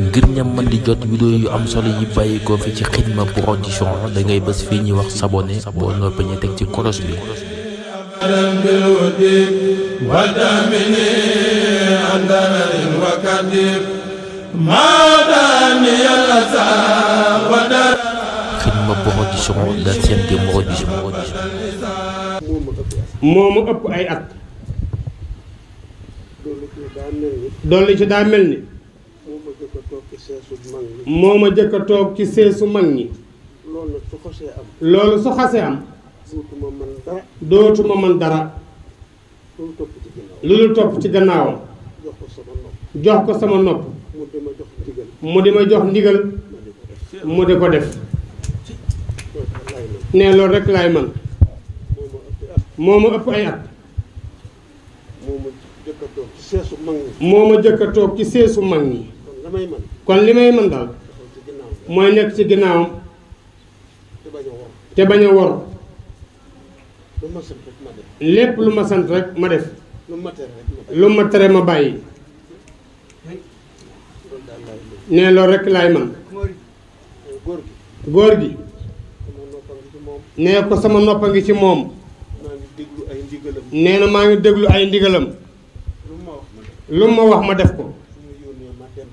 ngir ñam man di jot vidéo yu am solo yi bàyyi ko fi ci Xidma Production da ngay bës fii ñuy wax s'abonner boo noppee ñu teg ci kolos bi. Xidma Production la chaîne des productions. moomu ëpp ay at. dolli ci daa mel ni. moo ma jëkk a toog ci seesu mag ñi. loolu su xasee am. dootuma man dara. lu dul topp ci gannaawam. jox ko sama nopp. mu di ma jox ndigal. mu di ko def. ne loolu rek laay man. moo ma ëpp ay at. moo ma jëkk a toog ci seesu mag ñi. kon li may mën daal mooy nekk ci ginnaawam te bañ a wor. lépp lu ma sant rek ma def. lu ma tere ma bàyyi. ne loolu rek laay man. góor gi nee ko sama noppa ngi ci moom. nee na maa ngi déglu ay ndigalam. lu ma wax ma def ko.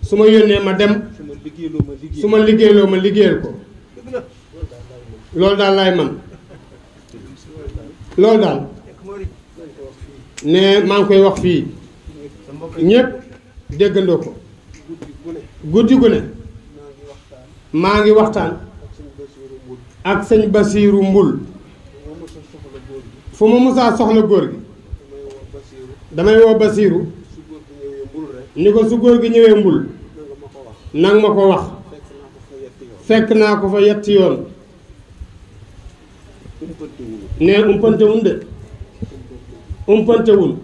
su ma yónnee ma dem. su ma liggéeyloo ma liggéeyal ko. loolu daal laay man. loolu daal. ne maa ngi koy wax fii. ñépp déggandoo ko. guddi gu ne. maa ngi waxtaan. ak sëñ Basiiru Mbul. fu ma musaa soxla góor gi. damay woo Basiiru. ni ko su góor gi ñëwee Mbul. nang ma ko wax. fekk naa ko fa yetti yoon. ne umpantewul de. umpantewul.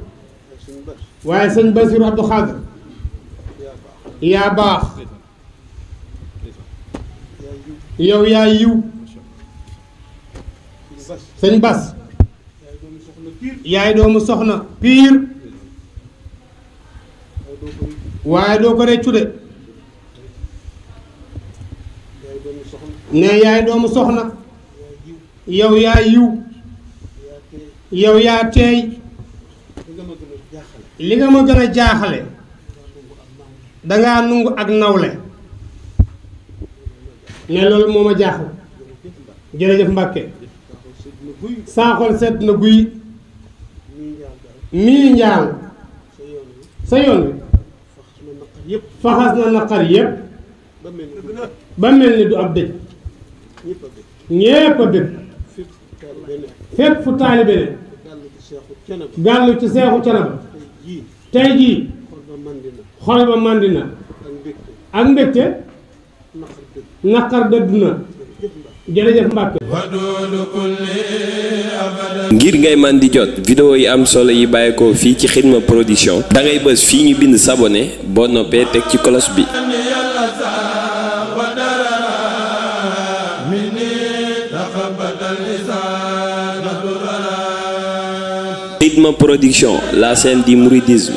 waaye sëñ Basiiru Abdu Xaadir yaa baax. yow yaa yiw. sëñ Bas yaay doomu soxna piir. waaye doo ko reccu de. ne yaay doomu soxna. yow yaa yiw. yow yaa teey. li nga ma gën a jaaxale. dangaa nungu ak nawle. ne loolu moo ma jaaxal. jërëjëf Mbàkke. saa xol sedd na guy. mii njaal. sa yoon wi. faxas na naqar yépp. ba mel ni du ab dëj. ñépp a bëgg. fépp fu taalibe ne. gàllu ci seexu canaba. tey jii. xol ba màndi na. ak mbégte. naqar dëdd na. jërëjëf Mbàkke. ngir ngay man di jot vidéo yi am solo yi bàyyeekoo fii ci Xidma Production da ngay bës fii ñu bind s'abonner boo noppee teg ci kolos bi. Xidma Production, la chaîne du mouridisme.